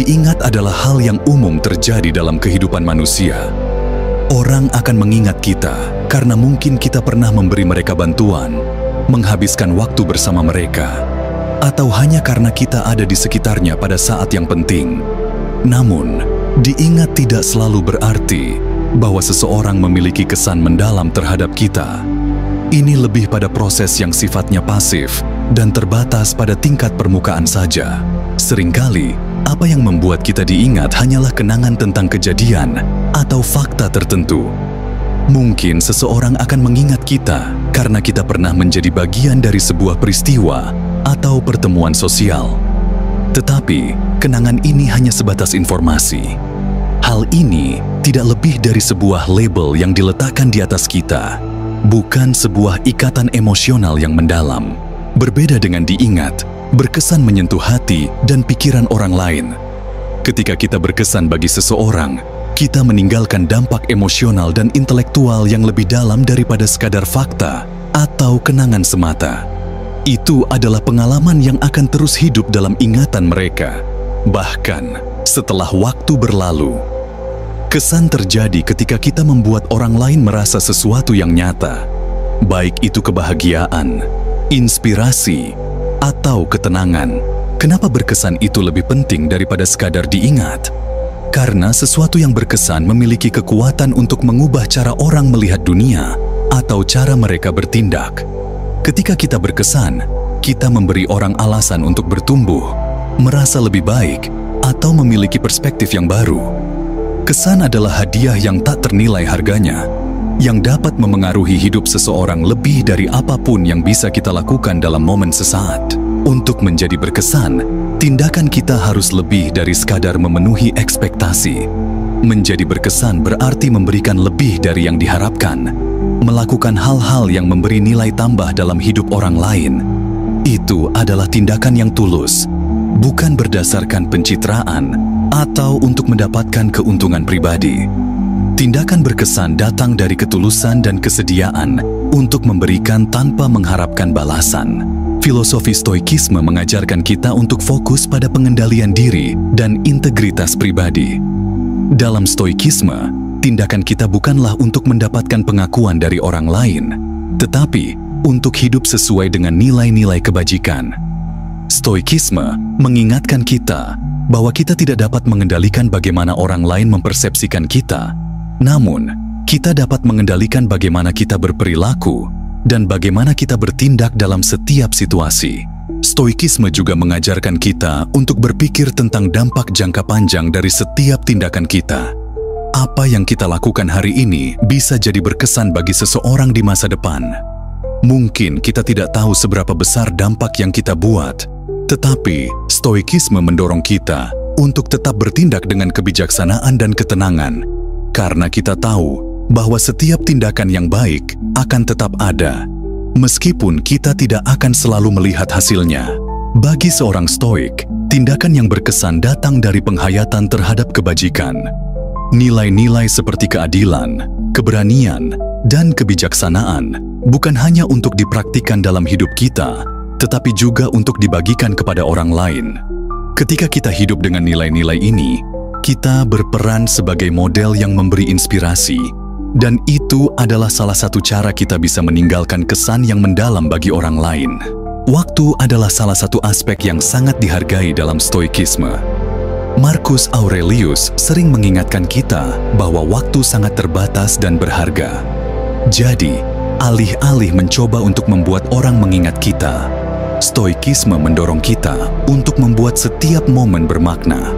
diingat adalah hal yang umum terjadi dalam kehidupan manusia. Orang akan mengingat kita karena mungkin kita pernah memberi mereka bantuan, menghabiskan waktu bersama mereka, atau hanya karena kita ada di sekitarnya pada saat yang penting. Namun, diingat tidak selalu berarti bahwa seseorang memiliki kesan mendalam terhadap kita. Ini lebih pada proses yang sifatnya pasif dan terbatas pada tingkat permukaan saja. Seringkali, apa yang membuat kita diingat hanyalah kenangan tentang kejadian atau fakta tertentu. Mungkin seseorang akan mengingat kita karena kita pernah menjadi bagian dari sebuah peristiwa atau pertemuan sosial. Tetapi, kenangan ini hanya sebatas informasi. Hal ini tidak lebih dari sebuah label yang diletakkan di atas kita, bukan sebuah ikatan emosional yang mendalam. Berbeda dengan diingat, berkesan menyentuh hati dan pikiran orang lain. Ketika kita berkesan bagi seseorang, kita meninggalkan dampak emosional dan intelektual yang lebih dalam daripada sekadar fakta atau kenangan semata. Itu adalah pengalaman yang akan terus hidup dalam ingatan mereka, bahkan setelah waktu berlalu. Kesan terjadi ketika kita membuat orang lain merasa sesuatu yang nyata, baik itu kebahagiaan, inspirasi, atau ketenangan. Kenapa berkesan itu lebih penting daripada sekadar diingat? Karena sesuatu yang berkesan memiliki kekuatan untuk mengubah cara orang melihat dunia atau cara mereka bertindak. Ketika kita berkesan, kita memberi orang alasan untuk bertumbuh, merasa lebih baik, atau memiliki perspektif yang baru. Kesan adalah hadiah yang tak ternilai harganya, yang dapat memengaruhi hidup seseorang lebih dari apapun yang bisa kita lakukan dalam momen sesaat. Untuk menjadi berkesan, tindakan kita harus lebih dari sekadar memenuhi ekspektasi. Menjadi berkesan berarti memberikan lebih dari yang diharapkan, melakukan hal-hal yang memberi nilai tambah dalam hidup orang lain. Itu adalah tindakan yang tulus, bukan berdasarkan pencitraan atau untuk mendapatkan keuntungan pribadi. Tindakan berkesan datang dari ketulusan dan kesediaan untuk memberikan tanpa mengharapkan balasan. Filosofi Stoikisme mengajarkan kita untuk fokus pada pengendalian diri dan integritas pribadi. Dalam Stoikisme, tindakan kita bukanlah untuk mendapatkan pengakuan dari orang lain, tetapi untuk hidup sesuai dengan nilai-nilai kebajikan. Stoikisme mengingatkan kita bahwa kita tidak dapat mengendalikan bagaimana orang lain mempersepsikan kita, namun kita dapat mengendalikan bagaimana kita berperilaku dan bagaimana kita bertindak dalam setiap situasi. Stoikisme juga mengajarkan kita untuk berpikir tentang dampak jangka panjang dari setiap tindakan kita. Apa yang kita lakukan hari ini bisa jadi berkesan bagi seseorang di masa depan. Mungkin kita tidak tahu seberapa besar dampak yang kita buat, tetapi Stoikisme mendorong kita untuk tetap bertindak dengan kebijaksanaan dan ketenangan, karena kita tahu bahwa setiap tindakan yang baik akan tetap ada, meskipun kita tidak akan selalu melihat hasilnya. Bagi seorang Stoik, tindakan yang berkesan datang dari penghayatan terhadap kebajikan. Nilai-nilai seperti keadilan, keberanian, dan kebijaksanaan bukan hanya untuk dipraktikkan dalam hidup kita, tetapi juga untuk dibagikan kepada orang lain. Ketika kita hidup dengan nilai-nilai ini, kita berperan sebagai model yang memberi inspirasi, dan itu adalah salah satu cara kita bisa meninggalkan kesan yang mendalam bagi orang lain. Waktu adalah salah satu aspek yang sangat dihargai dalam Stoikisme. Marcus Aurelius sering mengingatkan kita bahwa waktu sangat terbatas dan berharga. Jadi, alih-alih mencoba untuk membuat orang mengingat kita, Stoikisme mendorong kita untuk membuat setiap momen bermakna.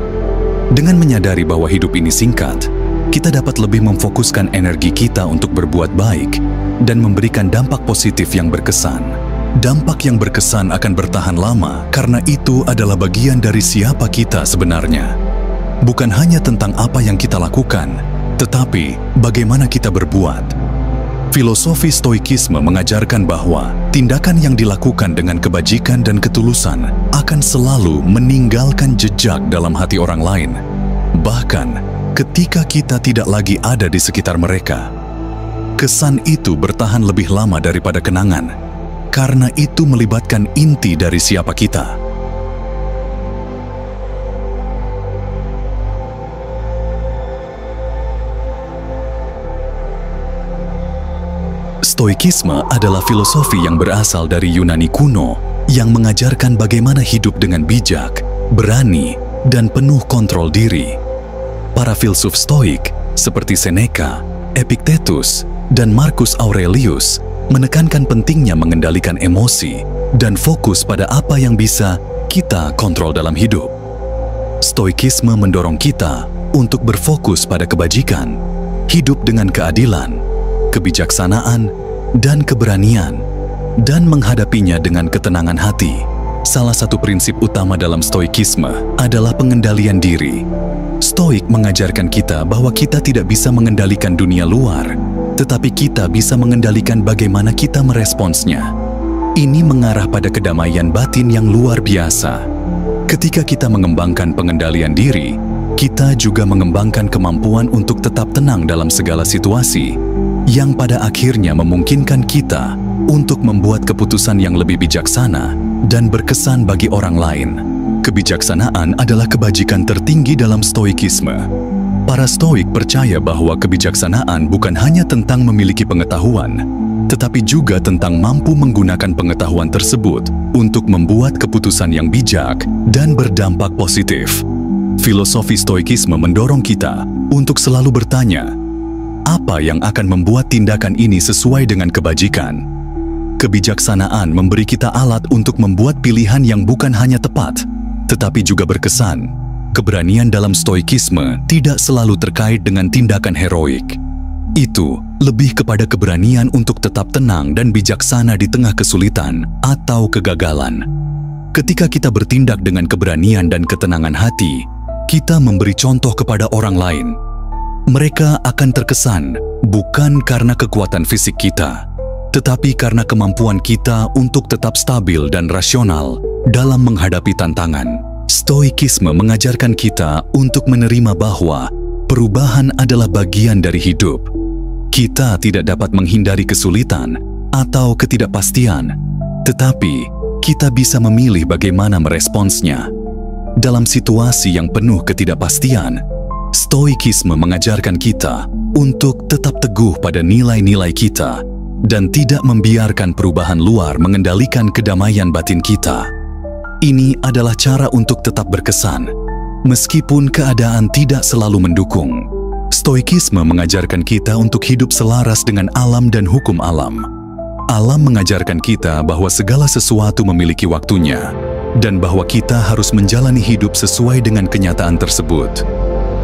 Dengan menyadari bahwa hidup ini singkat, kita dapat lebih memfokuskan energi kita untuk berbuat baik dan memberikan dampak positif yang berkesan. Dampak yang berkesan akan bertahan lama karena itu adalah bagian dari siapa kita sebenarnya. Bukan hanya tentang apa yang kita lakukan, tetapi bagaimana kita berbuat. Filosofi Stoikisme mengajarkan bahwa tindakan yang dilakukan dengan kebajikan dan ketulusan akan selalu meninggalkan jejak dalam hati orang lain, bahkan ketika kita tidak lagi ada di sekitar mereka. Kesan itu bertahan lebih lama daripada kenangan, karena itu melibatkan inti dari siapa kita. Stoikisme adalah filosofi yang berasal dari Yunani kuno yang mengajarkan bagaimana hidup dengan bijak, berani, dan penuh kontrol diri. Para filsuf Stoik seperti Seneca, Epictetus, dan Marcus Aurelius menekankan pentingnya mengendalikan emosi dan fokus pada apa yang bisa kita kontrol dalam hidup. Stoikisme mendorong kita untuk berfokus pada kebajikan, hidup dengan keadilan, kebijaksanaan, dan keberanian, dan menghadapinya dengan ketenangan hati. Salah satu prinsip utama dalam Stoikisme adalah pengendalian diri. Stoik mengajarkan kita bahwa kita tidak bisa mengendalikan dunia luar, tetapi kita bisa mengendalikan bagaimana kita meresponsnya. Ini mengarah pada kedamaian batin yang luar biasa. Ketika kita mengembangkan pengendalian diri, kita juga mengembangkan kemampuan untuk tetap tenang dalam segala situasi, yang pada akhirnya memungkinkan kita untuk membuat keputusan yang lebih bijaksana dan berkesan bagi orang lain. Kebijaksanaan adalah kebajikan tertinggi dalam Stoikisme. Para Stoik percaya bahwa kebijaksanaan bukan hanya tentang memiliki pengetahuan, tetapi juga tentang mampu menggunakan pengetahuan tersebut untuk membuat keputusan yang bijak dan berdampak positif. Filosofi Stoikisme mendorong kita untuk selalu bertanya, apa yang akan membuat tindakan ini sesuai dengan kebajikan? Kebijaksanaan memberi kita alat untuk membuat pilihan yang bukan hanya tepat, tetapi juga berkesan. Keberanian dalam Stoikisme tidak selalu terkait dengan tindakan heroik. Itu lebih kepada keberanian untuk tetap tenang dan bijaksana di tengah kesulitan atau kegagalan. Ketika kita bertindak dengan keberanian dan ketenangan hati, kita memberi contoh kepada orang lain. Mereka akan terkesan bukan karena kekuatan fisik kita, tetapi karena kemampuan kita untuk tetap stabil dan rasional dalam menghadapi tantangan. Stoikisme mengajarkan kita untuk menerima bahwa perubahan adalah bagian dari hidup. Kita tidak dapat menghindari kesulitan atau ketidakpastian, tetapi kita bisa memilih bagaimana meresponsnya. Dalam situasi yang penuh ketidakpastian, Stoikisme mengajarkan kita untuk tetap teguh pada nilai-nilai kita dan tidak membiarkan perubahan luar mengendalikan kedamaian batin kita. Ini adalah cara untuk tetap berkesan, meskipun keadaan tidak selalu mendukung. Stoikisme mengajarkan kita untuk hidup selaras dengan alam dan hukum alam. Alam mengajarkan kita bahwa segala sesuatu memiliki waktunya, dan bahwa kita harus menjalani hidup sesuai dengan kenyataan tersebut.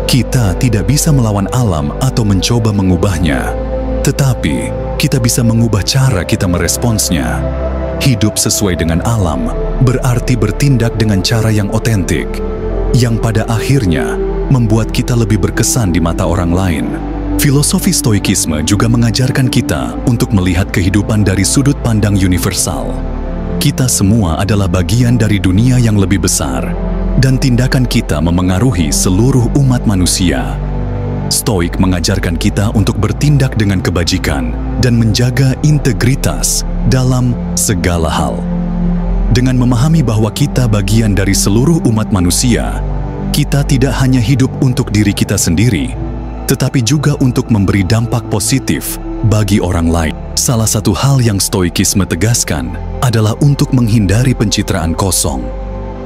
Kita tidak bisa melawan alam atau mencoba mengubahnya, tetapi kita bisa mengubah cara kita meresponsnya. Hidup sesuai dengan alam berarti bertindak dengan cara yang otentik, yang pada akhirnya membuat kita lebih berkesan di mata orang lain. Filosofi Stoikisme juga mengajarkan kita untuk melihat kehidupan dari sudut pandang universal. Kita semua adalah bagian dari dunia yang lebih besar, dan tindakan kita memengaruhi seluruh umat manusia. Stoik mengajarkan kita untuk bertindak dengan kebajikan dan menjaga integritas dalam segala hal. Dengan memahami bahwa kita bagian dari seluruh umat manusia, kita tidak hanya hidup untuk diri kita sendiri, tetapi juga untuk memberi dampak positif bagi orang lain. Salah satu hal yang Stoikisme tegaskan adalah untuk menghindari pencitraan kosong.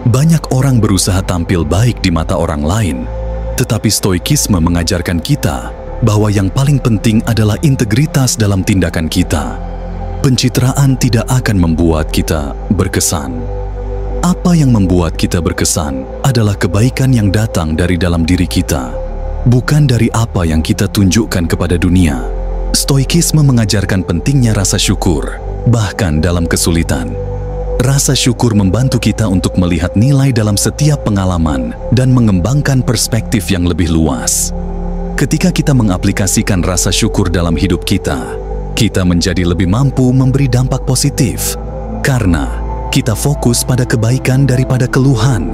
Banyak orang berusaha tampil baik di mata orang lain, tetapi Stoikisme mengajarkan kita bahwa yang paling penting adalah integritas dalam tindakan kita. Pencitraan tidak akan membuat kita berkesan. Apa yang membuat kita berkesan adalah kebaikan yang datang dari dalam diri kita, bukan dari apa yang kita tunjukkan kepada dunia. Stoikisme mengajarkan pentingnya rasa syukur, bahkan dalam kesulitan. Rasa syukur membantu kita untuk melihat nilai dalam setiap pengalaman dan mengembangkan perspektif yang lebih luas. Ketika kita mengaplikasikan rasa syukur dalam hidup kita, kita menjadi lebih mampu memberi dampak positif karena kita fokus pada kebaikan daripada keluhan.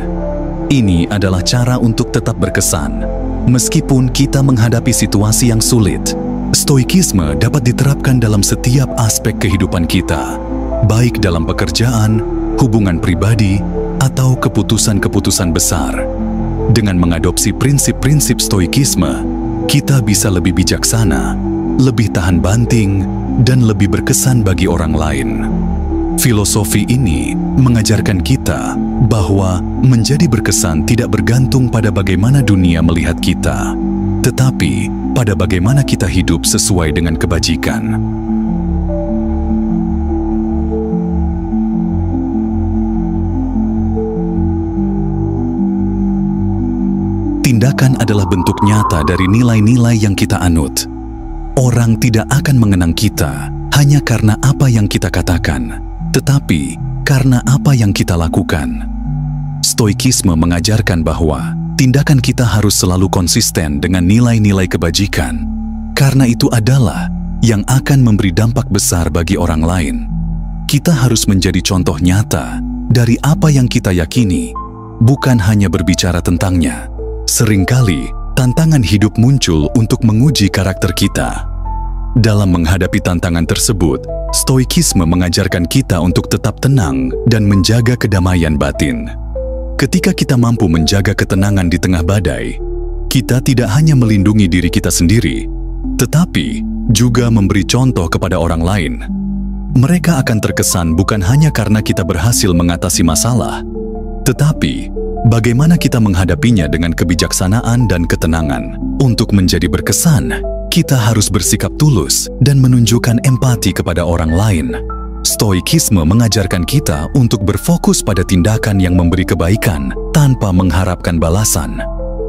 Ini adalah cara untuk tetap berkesan, meskipun kita menghadapi situasi yang sulit. Stoikisme dapat diterapkan dalam setiap aspek kehidupan kita, baik dalam pekerjaan, hubungan pribadi, atau keputusan-keputusan besar. Dengan mengadopsi prinsip-prinsip Stoikisme, kita bisa lebih bijaksana, lebih tahan banting, dan lebih berkesan bagi orang lain. Filosofi ini mengajarkan kita bahwa menjadi berkesan tidak bergantung pada bagaimana dunia melihat kita, tetapi pada bagaimana kita hidup sesuai dengan kebajikan. Tindakan adalah bentuk nyata dari nilai-nilai yang kita anut. Orang tidak akan mengenang kita hanya karena apa yang kita katakan, tetapi karena apa yang kita lakukan. Stoikisme mengajarkan bahwa tindakan kita harus selalu konsisten dengan nilai-nilai kebajikan, karena itu adalah yang akan memberi dampak besar bagi orang lain. Kita harus menjadi contoh nyata dari apa yang kita yakini, bukan hanya berbicara tentangnya. Seringkali, tantangan hidup muncul untuk menguji karakter kita. Dalam menghadapi tantangan tersebut, Stoikisme mengajarkan kita untuk tetap tenang dan menjaga kedamaian batin. Ketika kita mampu menjaga ketenangan di tengah badai, kita tidak hanya melindungi diri kita sendiri, tetapi juga memberi contoh kepada orang lain. Mereka akan terkesan bukan hanya karena kita berhasil mengatasi masalah, tetapi bagaimana kita menghadapinya dengan kebijaksanaan dan ketenangan. Untuk menjadi berkesan, kita harus bersikap tulus dan menunjukkan empati kepada orang lain. Stoikisme mengajarkan kita untuk berfokus pada tindakan yang memberi kebaikan tanpa mengharapkan balasan.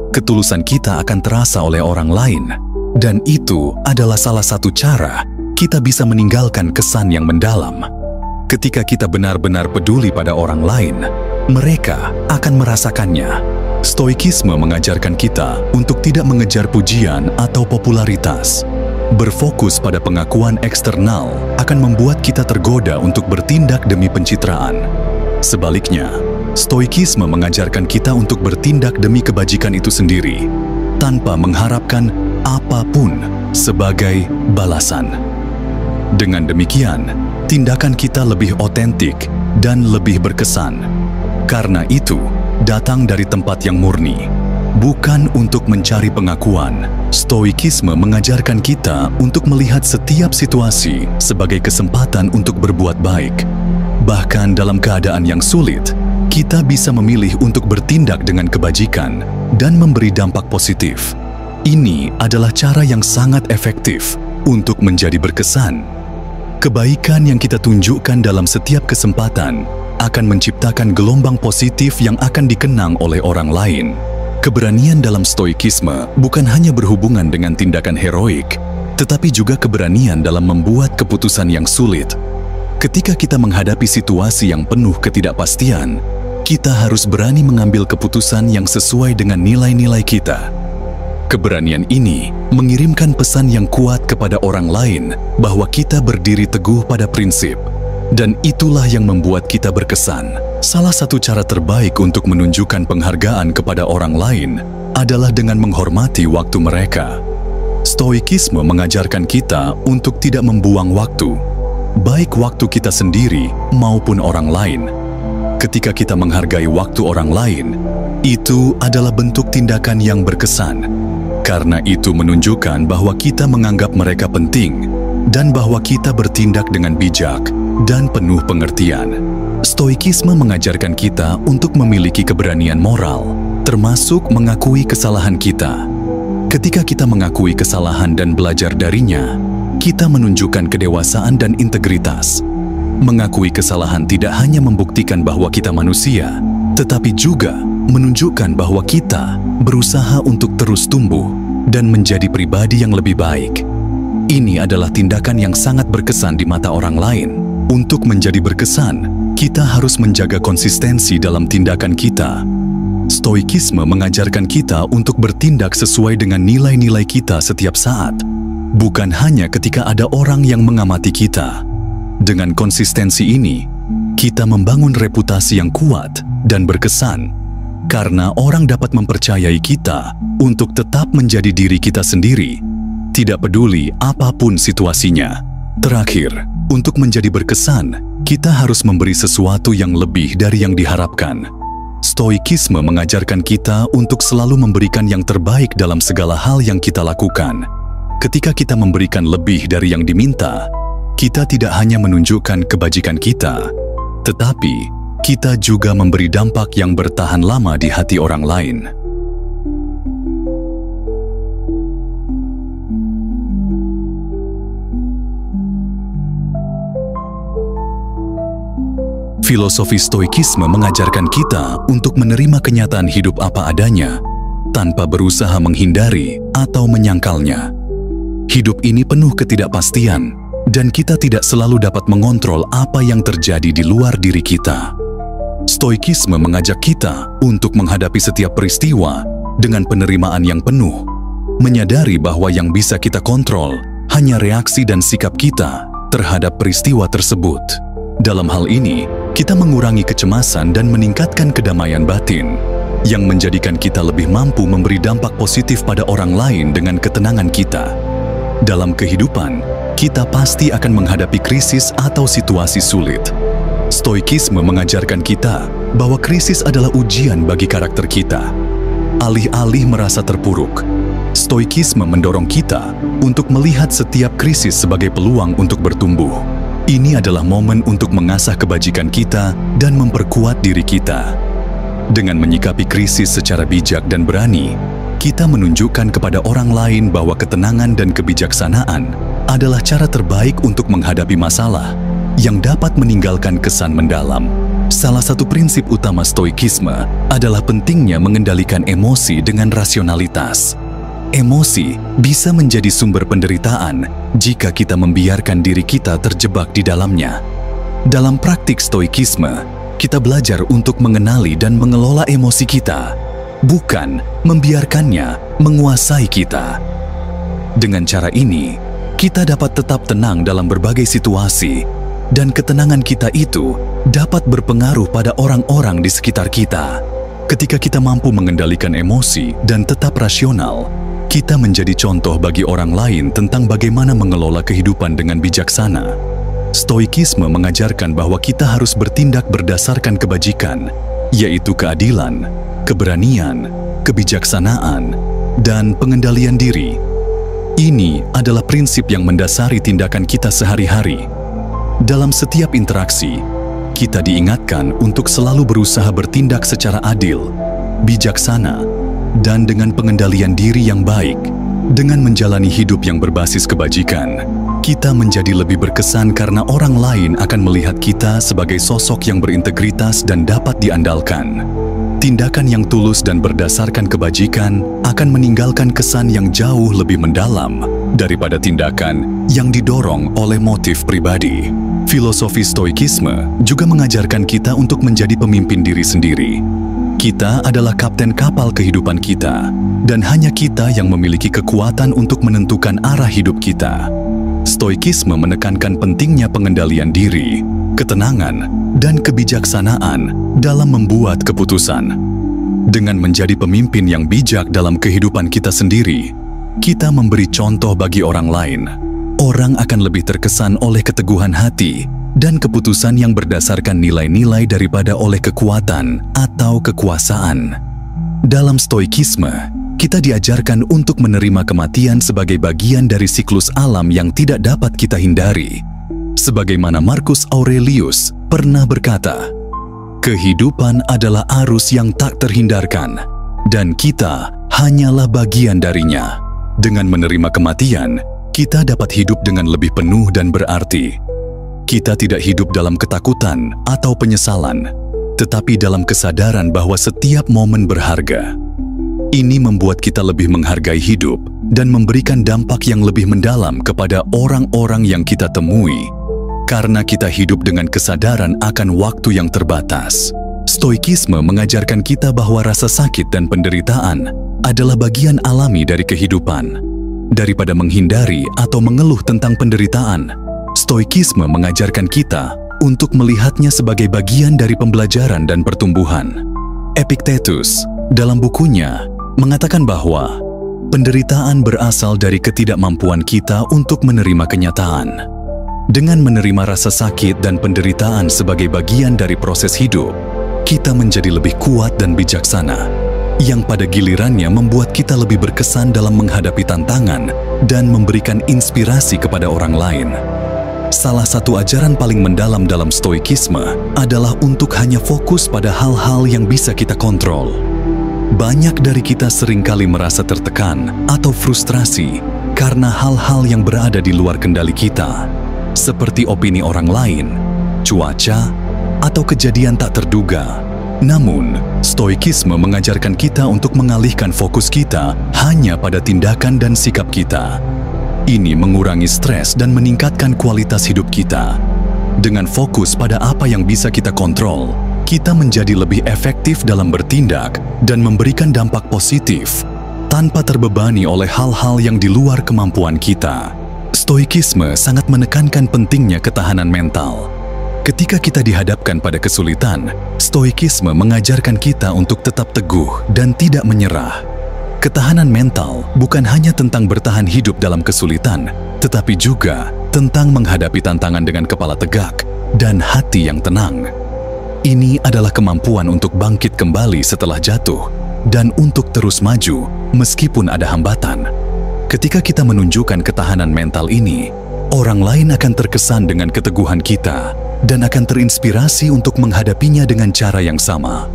Ketulusan kita akan terasa oleh orang lain, dan itu adalah salah satu cara kita bisa meninggalkan kesan yang mendalam. Ketika kita benar-benar peduli pada orang lain, mereka akan merasakannya. Stoikisme mengajarkan kita untuk tidak mengejar pujian atau popularitas. Berfokus pada pengakuan eksternal akan membuat kita tergoda untuk bertindak demi pencitraan. Sebaliknya, Stoikisme mengajarkan kita untuk bertindak demi kebajikan itu sendiri, tanpa mengharapkan apapun sebagai balasan. Dengan demikian, tindakan kita lebih otentik dan lebih berkesan. Karena itu, datang dari tempat yang murni, bukan untuk mencari pengakuan. Stoikisme mengajarkan kita untuk melihat setiap situasi sebagai kesempatan untuk berbuat baik. Bahkan dalam keadaan yang sulit, kita bisa memilih untuk bertindak dengan kebajikan dan memberi dampak positif. Ini adalah cara yang sangat efektif untuk menjadi berkesan. Kebaikan yang kita tunjukkan dalam setiap kesempatan akan menciptakan gelombang positif yang akan dikenang oleh orang lain. Keberanian dalam Stoikisme bukan hanya berhubungan dengan tindakan heroik, tetapi juga keberanian dalam membuat keputusan yang sulit. Ketika kita menghadapi situasi yang penuh ketidakpastian, kita harus berani mengambil keputusan yang sesuai dengan nilai-nilai kita. Keberanian ini mengirimkan pesan yang kuat kepada orang lain bahwa kita berdiri teguh pada prinsip. Dan itulah yang membuat kita berkesan. Salah satu cara terbaik untuk menunjukkan penghargaan kepada orang lain adalah dengan menghormati waktu mereka. Stoikisme mengajarkan kita untuk tidak membuang waktu, baik waktu kita sendiri maupun orang lain. Ketika kita menghargai waktu orang lain, itu adalah bentuk tindakan yang berkesan. Karena itu menunjukkan bahwa kita menganggap mereka penting dan bahwa kita bertindak dengan bijak dan penuh pengertian. Stoikisme mengajarkan kita untuk memiliki keberanian moral, termasuk mengakui kesalahan kita. Ketika kita mengakui kesalahan dan belajar darinya, kita menunjukkan kedewasaan dan integritas. Mengakui kesalahan tidak hanya membuktikan bahwa kita manusia, tetapi juga menunjukkan bahwa kita berusaha untuk terus tumbuh dan menjadi pribadi yang lebih baik. Ini adalah tindakan yang sangat berkesan di mata orang lain. Untuk menjadi berkesan, kita harus menjaga konsistensi dalam tindakan kita. Stoikisme mengajarkan kita untuk bertindak sesuai dengan nilai-nilai kita setiap saat, bukan hanya ketika ada orang yang mengamati kita. Dengan konsistensi ini, kita membangun reputasi yang kuat dan berkesan, karena orang dapat mempercayai kita untuk tetap menjadi diri kita sendiri, tidak peduli apapun situasinya. Terakhir, untuk menjadi berkesan, kita harus memberi sesuatu yang lebih dari yang diharapkan. Stoikisme mengajarkan kita untuk selalu memberikan yang terbaik dalam segala hal yang kita lakukan. Ketika kita memberikan lebih dari yang diminta, kita tidak hanya menunjukkan kebajikan kita, tetapi kita juga memberi dampak yang bertahan lama di hati orang lain. Filosofi Stoikisme mengajarkan kita untuk menerima kenyataan hidup apa adanya, tanpa berusaha menghindari atau menyangkalnya. Hidup ini penuh ketidakpastian, dan kita tidak selalu dapat mengontrol apa yang terjadi di luar diri kita. Stoikisme mengajak kita untuk menghadapi setiap peristiwa dengan penerimaan yang penuh, menyadari bahwa yang bisa kita kontrol hanya reaksi dan sikap kita terhadap peristiwa tersebut. Dalam hal ini, kita mengurangi kecemasan dan meningkatkan kedamaian batin, yang menjadikan kita lebih mampu memberi dampak positif pada orang lain dengan ketenangan kita. Dalam kehidupan, kita pasti akan menghadapi krisis atau situasi sulit. Stoikisme mengajarkan kita bahwa krisis adalah ujian bagi karakter kita. Alih-alih merasa terpuruk, Stoikisme mendorong kita untuk melihat setiap krisis sebagai peluang untuk bertumbuh. Ini adalah momen untuk mengasah kebajikan kita dan memperkuat diri kita. Dengan menyikapi krisis secara bijak dan berani, kita menunjukkan kepada orang lain bahwa ketenangan dan kebijaksanaan adalah cara terbaik untuk menghadapi masalah yang dapat meninggalkan kesan mendalam. Salah satu prinsip utama Stoikisme adalah pentingnya mengendalikan emosi dengan rasionalitas. Emosi bisa menjadi sumber penderitaan jika kita membiarkan diri kita terjebak di dalamnya. Dalam praktik Stoikisme, kita belajar untuk mengenali dan mengelola emosi kita, bukan membiarkannya menguasai kita. Dengan cara ini, kita dapat tetap tenang dalam berbagai situasi, dan ketenangan kita itu dapat berpengaruh pada orang-orang di sekitar kita. Ketika kita mampu mengendalikan emosi dan tetap rasional, kita menjadi contoh bagi orang lain tentang bagaimana mengelola kehidupan dengan bijaksana. Stoikisme mengajarkan bahwa kita harus bertindak berdasarkan kebajikan, yaitu keadilan, keberanian, kebijaksanaan, dan pengendalian diri. Ini adalah prinsip yang mendasari tindakan kita sehari-hari. Dalam setiap interaksi, kita diingatkan untuk selalu berusaha bertindak secara adil, bijaksana, dan dengan pengendalian diri yang baik. Dengan menjalani hidup yang berbasis kebajikan, kita menjadi lebih berkesan karena orang lain akan melihat kita sebagai sosok yang berintegritas dan dapat diandalkan. Tindakan yang tulus dan berdasarkan kebajikan akan meninggalkan kesan yang jauh lebih mendalam daripada tindakan yang didorong oleh motif pribadi. Filosofi Stoikisme juga mengajarkan kita untuk menjadi pemimpin diri sendiri. Kita adalah kapten kapal kehidupan kita, dan hanya kita yang memiliki kekuatan untuk menentukan arah hidup kita. Stoikisme menekankan pentingnya pengendalian diri, ketenangan, dan kebijaksanaan dalam membuat keputusan. Dengan menjadi pemimpin yang bijak dalam kehidupan kita sendiri, kita memberi contoh bagi orang lain. Orang akan lebih terkesan oleh keteguhan hati dan keputusan yang berdasarkan nilai-nilai daripada oleh kekuatan atau kekuasaan. Dalam Stoikisme, kita diajarkan untuk menerima kematian sebagai bagian dari siklus alam yang tidak dapat kita hindari. Sebagaimana Marcus Aurelius pernah berkata, "Kehidupan adalah arus yang tak terhindarkan, dan kita hanyalah bagian darinya." Dengan menerima kematian, kita dapat hidup dengan lebih penuh dan berarti. Kita tidak hidup dalam ketakutan atau penyesalan, tetapi dalam kesadaran bahwa setiap momen berharga. Ini membuat kita lebih menghargai hidup dan memberikan dampak yang lebih mendalam kepada orang-orang yang kita temui, karena kita hidup dengan kesadaran akan waktu yang terbatas. Stoikisme mengajarkan kita bahwa rasa sakit dan penderitaan adalah bagian alami dari kehidupan. Daripada menghindari atau mengeluh tentang penderitaan, Stoikisme mengajarkan kita untuk melihatnya sebagai bagian dari pembelajaran dan pertumbuhan. Epictetus, dalam bukunya, mengatakan bahwa penderitaan berasal dari ketidakmampuan kita untuk menerima kenyataan. Dengan menerima rasa sakit dan penderitaan sebagai bagian dari proses hidup, kita menjadi lebih kuat dan bijaksana, yang pada gilirannya membuat kita lebih berkesan dalam menghadapi tantangan dan memberikan inspirasi kepada orang lain. Salah satu ajaran paling mendalam dalam stoikisme adalah untuk hanya fokus pada hal-hal yang bisa kita kontrol. Banyak dari kita seringkali merasa tertekan atau frustrasi karena hal-hal yang berada di luar kendali kita, seperti opini orang lain, cuaca, atau kejadian tak terduga. Namun, stoikisme mengajarkan kita untuk mengalihkan fokus kita hanya pada tindakan dan sikap kita. Ini mengurangi stres dan meningkatkan kualitas hidup kita. Dengan fokus pada apa yang bisa kita kontrol, kita menjadi lebih efektif dalam bertindak dan memberikan dampak positif tanpa terbebani oleh hal-hal yang di luar kemampuan kita. Stoikisme sangat menekankan pentingnya ketahanan mental. Ketika kita dihadapkan pada kesulitan, stoikisme mengajarkan kita untuk tetap teguh dan tidak menyerah. Ketahanan mental bukan hanya tentang bertahan hidup dalam kesulitan, tetapi juga tentang menghadapi tantangan dengan kepala tegak dan hati yang tenang. Ini adalah kemampuan untuk bangkit kembali setelah jatuh dan untuk terus maju meskipun ada hambatan. Ketika kita menunjukkan ketahanan mental ini, orang lain akan terkesan dengan keteguhan kita dan akan terinspirasi untuk menghadapinya dengan cara yang sama.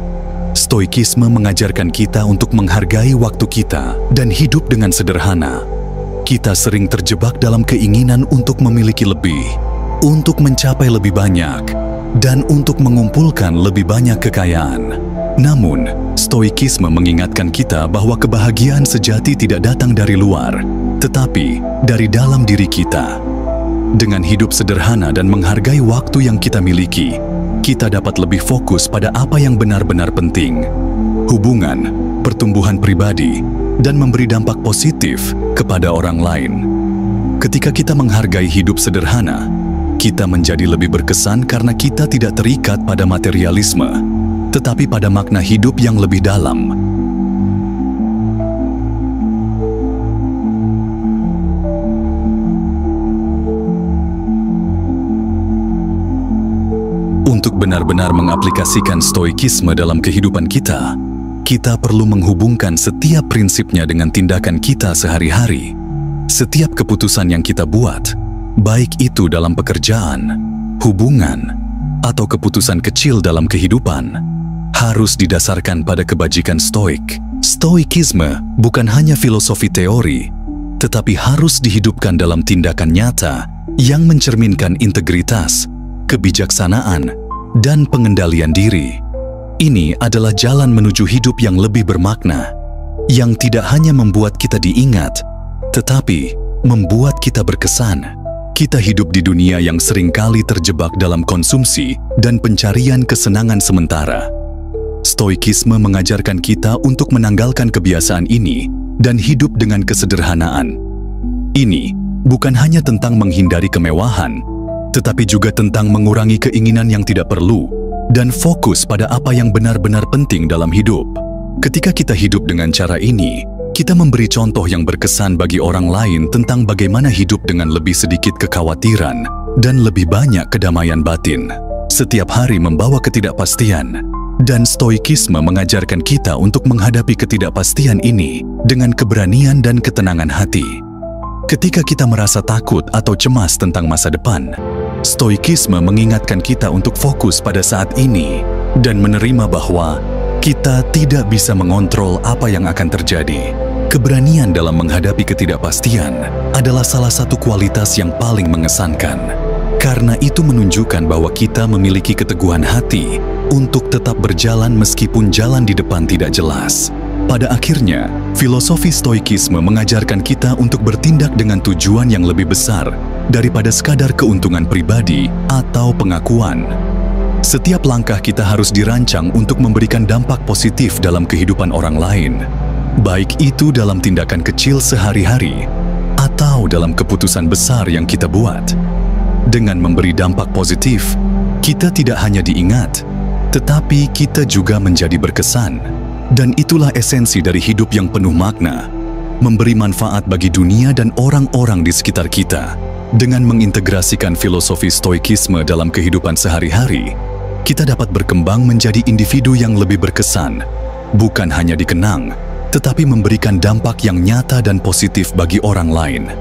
Stoikisme mengajarkan kita untuk menghargai waktu kita dan hidup dengan sederhana. Kita sering terjebak dalam keinginan untuk memiliki lebih, untuk mencapai lebih banyak, dan untuk mengumpulkan lebih banyak kekayaan. Namun, stoikisme mengingatkan kita bahwa kebahagiaan sejati tidak datang dari luar, tetapi dari dalam diri kita. Dengan hidup sederhana dan menghargai waktu yang kita miliki, kita dapat lebih fokus pada apa yang benar-benar penting: hubungan, pertumbuhan pribadi, dan memberi dampak positif kepada orang lain. Ketika kita menghargai hidup sederhana, kita menjadi lebih berkesan karena kita tidak terikat pada materialisme, tetapi pada makna hidup yang lebih dalam. Untuk benar-benar mengaplikasikan stoikisme dalam kehidupan kita, kita perlu menghubungkan setiap prinsipnya dengan tindakan kita sehari-hari. Setiap keputusan yang kita buat, baik itu dalam pekerjaan, hubungan, atau keputusan kecil dalam kehidupan, harus didasarkan pada kebajikan stoik. Stoikisme bukan hanya filosofi teori, tetapi harus dihidupkan dalam tindakan nyata yang mencerminkan integritas, kebijaksanaan, dan pengendalian diri. Ini adalah jalan menuju hidup yang lebih bermakna, yang tidak hanya membuat kita diingat, tetapi membuat kita berkesan. Kita hidup di dunia yang seringkali terjebak dalam konsumsi dan pencarian kesenangan sementara. Stoikisme mengajarkan kita untuk menanggalkan kebiasaan ini dan hidup dengan kesederhanaan. Ini bukan hanya tentang menghindari kemewahan, tetapi juga tentang mengurangi keinginan yang tidak perlu dan fokus pada apa yang benar-benar penting dalam hidup. Ketika kita hidup dengan cara ini, kita memberi contoh yang berkesan bagi orang lain tentang bagaimana hidup dengan lebih sedikit kekhawatiran dan lebih banyak kedamaian batin. Setiap hari membawa ketidakpastian, dan stoikisme mengajarkan kita untuk menghadapi ketidakpastian ini dengan keberanian dan ketenangan hati. Ketika kita merasa takut atau cemas tentang masa depan, stoikisme mengingatkan kita untuk fokus pada saat ini dan menerima bahwa kita tidak bisa mengontrol apa yang akan terjadi. Keberanian dalam menghadapi ketidakpastian adalah salah satu kualitas yang paling mengesankan, karena itu menunjukkan bahwa kita memiliki keteguhan hati untuk tetap berjalan meskipun jalan di depan tidak jelas. Pada akhirnya, filosofi stoikisme mengajarkan kita untuk bertindak dengan tujuan yang lebih besar daripada sekadar keuntungan pribadi atau pengakuan. Setiap langkah kita harus dirancang untuk memberikan dampak positif dalam kehidupan orang lain, baik itu dalam tindakan kecil sehari-hari atau dalam keputusan besar yang kita buat. Dengan memberi dampak positif, kita tidak hanya diingat, tetapi kita juga menjadi berkesan. Dan itulah esensi dari hidup yang penuh makna, memberi manfaat bagi dunia dan orang-orang di sekitar kita. Dengan mengintegrasikan filosofi stoikisme dalam kehidupan sehari-hari, kita dapat berkembang menjadi individu yang lebih berkesan, bukan hanya dikenang, tetapi memberikan dampak yang nyata dan positif bagi orang lain.